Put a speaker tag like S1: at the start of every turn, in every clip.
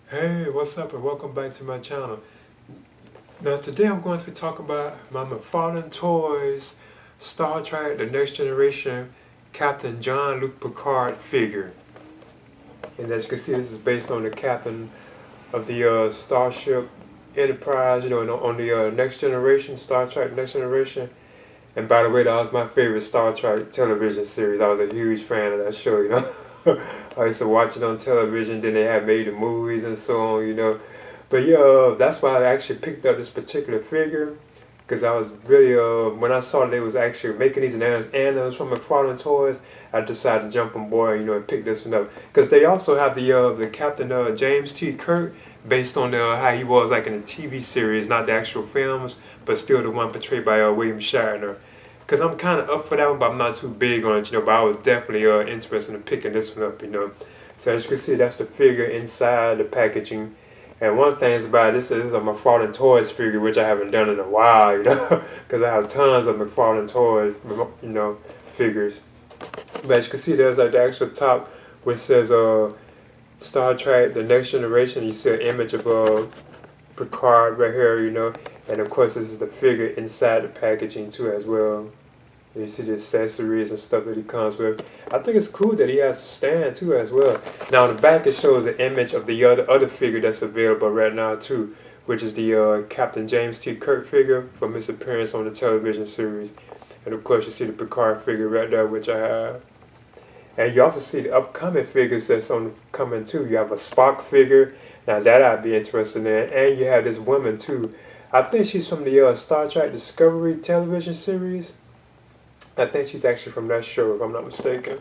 S1: Hey, what's up and welcome back to my channel. Now today I'm going to be talking about my Mcfarlane Toys Star Trek The Next Generation Captain Jean-Luc Picard figure. And as you can see, this is based on the captain of the Starship Enterprise, on the Next Generation, Star Trek Next Generation. And by the way, that was my favorite Star Trek television series. I was a huge fan of that show. I used to watch it on television, then they had made the movies and so on. But yeah, that's why I actually picked up this particular figure. Because I was really, when I saw they was actually making these animals from Mcfarlane Toys, I decided to jump on board, and pick this one up. Because they also have the Captain James T. Kirk, based on how he was like in the TV series, not the actual films, but still the one portrayed by William Shatner. Because I'm kind of up for that one, but I'm not too big on it, but I was definitely interested in picking this one up. So as you can see, that's the figure inside the packaging. And one thing is about this is a Mcfarlane Toys figure, which I haven't done in a while, because I have tons of Mcfarlane Toys, figures. But as you can see, there's like the actual top, which says Star Trek: The Next Generation. You see an image of Picard right here. And of course, this is the figure inside the packaging too, as well. You see the accessories and stuff that he comes with. I think it's cool that he has a stand too as well. Now on the back it shows an image of the other figure that's available right now too, which is the Captain James T. Kirk figure from his appearance on the television series. And of course you see the Picard figure right there, which I have. And you also see the upcoming figures that's on coming too. You have a Spock figure. Now that I'd be interested in. And you have this woman too. I think she's from the Star Trek Discovery television series. I think she's actually from that show, if I'm not mistaken.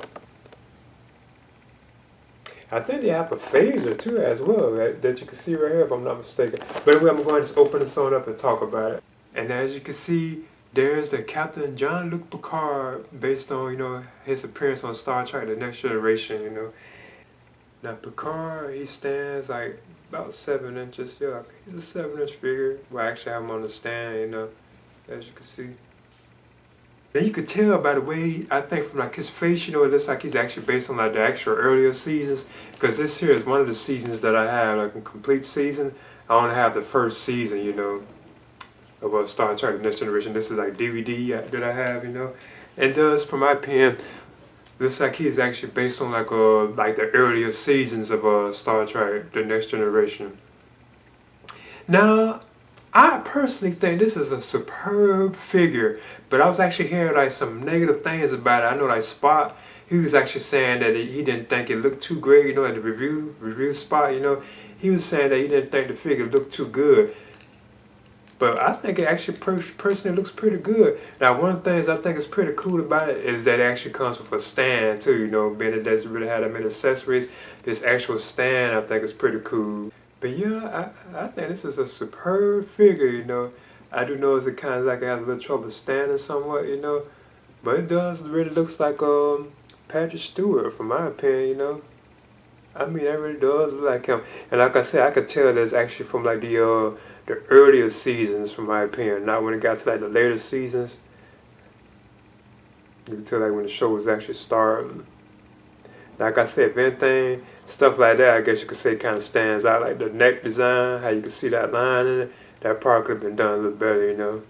S1: I think they have a phaser too, as well, that you can see right here, if I'm not mistaken. But anyway, I'm going to just open this on up and talk about it. And as you can see, there's the Captain Jean-Luc Picard, based on his appearance on Star Trek: The Next Generation. Now Picard, he stands like about 7 inches. Yeah, he's a 7-inch figure. Well, I actually have him on the stand. As you can see. Then you could tell by the way, I think from like his face, it looks like he's actually based on like the actual earlier seasons. Because this here is one of the seasons that I have, like a complete season. I only have the first season, of Star Trek: The Next Generation. This is like DVD that I have. And thus, from my opinion, looks like he's actually based on like the earlier seasons of Star Trek: The Next Generation. Now, I personally think this is a superb figure, but I was actually hearing like some negative things about it. I know like Spot, he was actually saying that he didn't think it looked too great, at the review Spot, he was saying that he didn't think the figure looked too good. But I think it actually personally looks pretty good. Now, one of the things I think is pretty cool about it is that it actually comes with a stand too, being it doesn't really have that many accessories. This actual stand I think is pretty cool. But yeah, I think this is a superb figure. I do know it kind of like it has a little trouble standing somewhat. But it does really looks like Patrick Stewart, from my opinion. I mean, that really does look like him. And like I said, I could tell that's actually from like the earlier seasons, from my opinion. Not when it got to like the later seasons. You can tell like when the show was actually starting. Like I said, if anything, stuff like that, I guess you could say kind of stands out. Like the neck design, how you can see that line in it, that part could have been done a little better.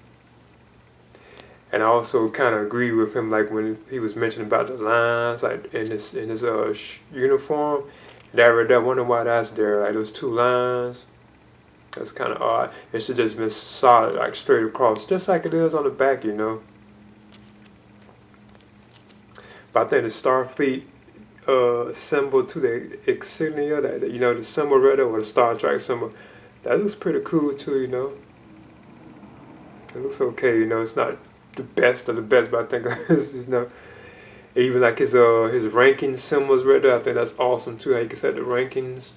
S1: And I also kind of agree with him, like when he was mentioning about the lines, like in his uniform. That right there, wonder why that's there. Like those 2 lines, that's kind of odd. It should just been solid, like straight across, just like it is on the back. But I think the Starfleet symbol to the insignia, that the symbol right there, or the Star Trek symbol, that looks pretty cool too. It looks okay. It's not the best of the best, but I think it's even like his ranking symbols right there. I think that's awesome too. How you can set the rankings.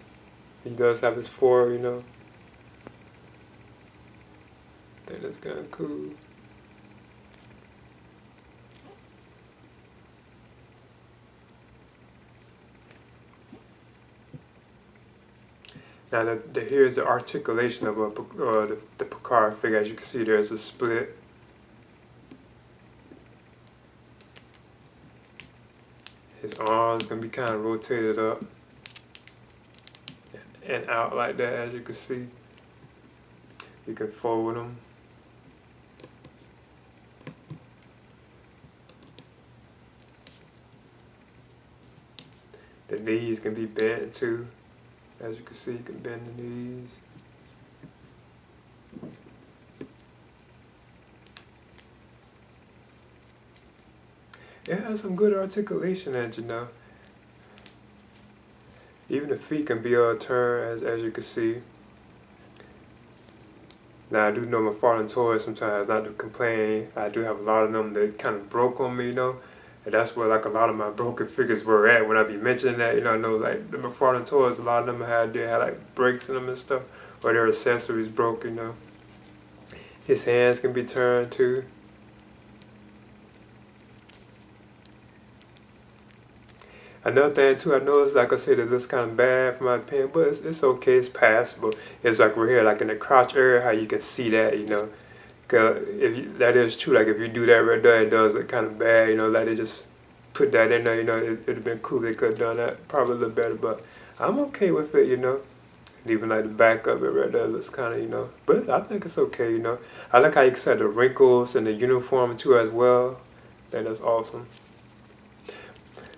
S1: He does have his 4. I think that's kind of cool. Now, here's the articulation of the Picard figure. As you can see, there's a split. His arm's going to be kind of rotated up. and out like that, as you can see. You can fold them. The knees can be bent too. As you can see, you can bend the knees. It has some good articulation in it, you know. Even the feet can be turned, as you can see. Now, I do know Mcfarlane Toys sometimes, not to complain. I do have a lot of them that kind of broke on me, you know. And that's where like a lot of my broken figures were at when I be mentioning that, you know. I know like the Mcfarlane Toys, a lot of them they had like breaks in them and stuff, or their accessories broke, you know. His hands can be turned too. Another thing too, I noticed, like I said, it looks kind of bad for my opinion, but it's okay, it's passable. It's like right here, like in the crotch area, how you can see that, you know. Cause that is true, like if you do that right there, it does look kind of bad, you know, like they just put that in there, you know, it'd have been cool, they could have done that probably a little better, but I'm okay with it, you know. And even like the back of it right there looks kind of, you know, but I think it's okay, you know. I like how you can see the wrinkles in the uniform too as well. I think that's awesome.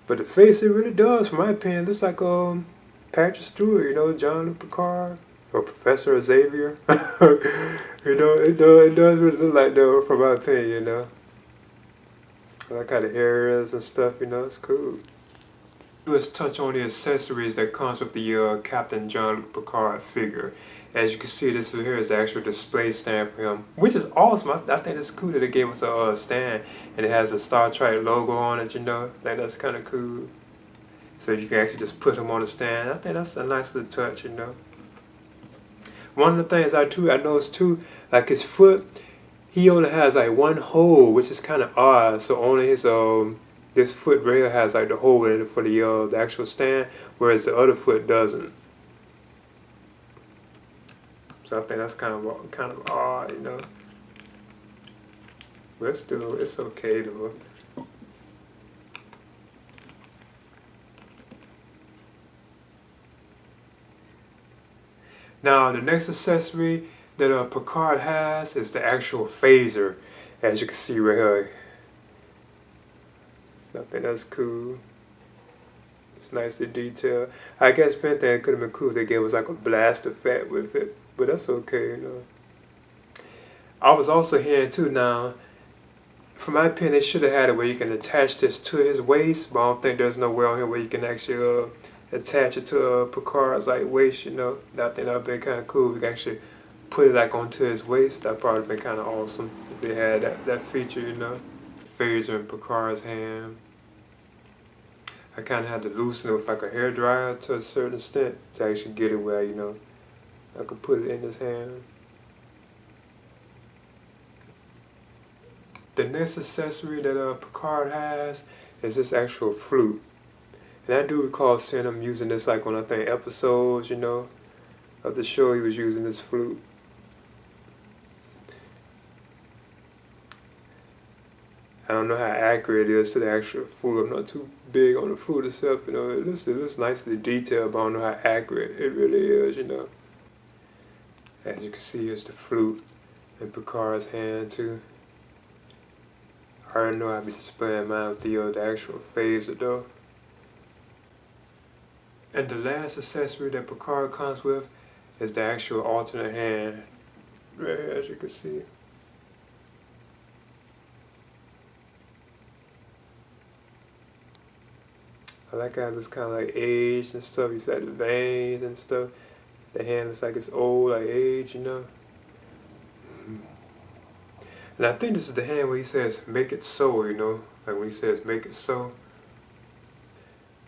S1: But the face, it really does, from my opinion, looks like Patrick Stewart, you know, Jean-Luc Picard, or Professor Xavier. You know, it does really look like that, from my opinion, you know. I like how the hair is and stuff, you know, it's cool. Let's touch on the accessories that comes with the Captain Jean-Luc Picard figure. As you can see, this here is the actual display stand for him, which is awesome. I think it's cool that they gave us a stand and it has a Star Trek logo on it, you know. I think that's kind of cool. So you can actually just put him on the stand. I think that's a nice little touch, you know. One of the things I noticed too, like his foot, he only has like one hole, which is kind of odd. So only his this foot right here has like the hole in it for the actual stand, whereas the other foot doesn't. So I think that's kind of odd, you know. But still, it's okay though. Now the next accessory that Picard has is the actual phaser, as you can see right here. I think that's cool. It's nicely detailed. I guess if anything, it could have been cool if they gave us like a blast effect with it, but that's okay, you know. I was also hearing too now, from my opinion, they should have had it where you can attach this to his waist, but I don't think there's nowhere on here where you can actually attach it to Picard's like waist, you know. I think that would be kind of cool if we could actually put it like onto his waist. That'd probably been kind of awesome if they had that feature, you know. Phaser in Picard's hand. I kind of had to loosen it with like a hairdryer to a certain extent to actually get it where, you know, I could put it in his hand. The next accessory that Picard has is this actual flute. And I do recall seeing him using this like on, I think, episodes, you know, of the show. He was using this flute. I don't know how accurate it is to the actual flute. I'm not too big on the flute itself, you know. It looks nicely detailed, but I don't know how accurate it really is, you know. As you can see, here's the flute in Picard's hand too. I already know I'll be displaying mine with the actual phaser though. And the last accessory that Picard comes with is the actual alternate hand, right here, as you can see. I like how it looks kind of like aged and stuff. You see like the veins and stuff. The hand looks like it's old, like age, you know. And I think this is the hand where he says, "Make it so," you know. Like when he says, "Make it so."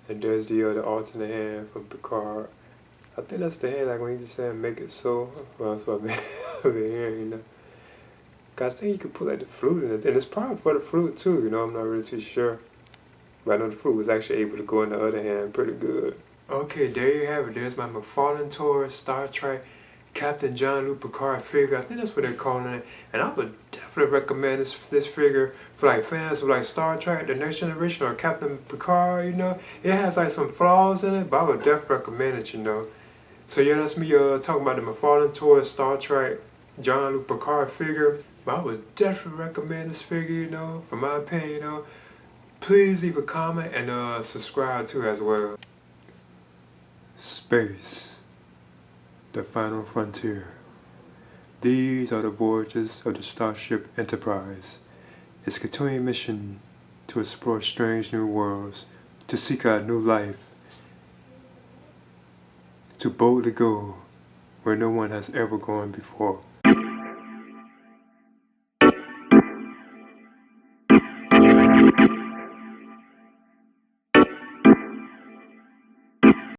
S1: And there's the other alternate hand from Picard. I think that's the hand, like when he just said, "Make it so." Well, that's what I've been hearing, you know. I think you could put like the flute in it. And it's probably for the flute too, you know. I'm not really too sure. But I know the flute was actually able to go in the other hand pretty good. Okay, there you have it. There's my Mcfarlane Toys Star Trek Captain Jean-Luc Picard figure. I think that's what they're calling it. And I would definitely recommend this figure for like fans of like Star Trek, The Next Generation, or Captain Picard, you know. It has like some flaws in it, but I would definitely recommend it, you know. So yeah, that's me talking about the Mcfarlane Toys Star Trek Jean-Luc Picard figure. But I would definitely recommend this figure, you know, for my opinion, you know. Please leave a comment and subscribe too as well. Space, the final frontier. These are the voyages of the Starship Enterprise. Its continuing mission to explore strange new worlds, to seek out new life, to boldly go where no one has ever gone before.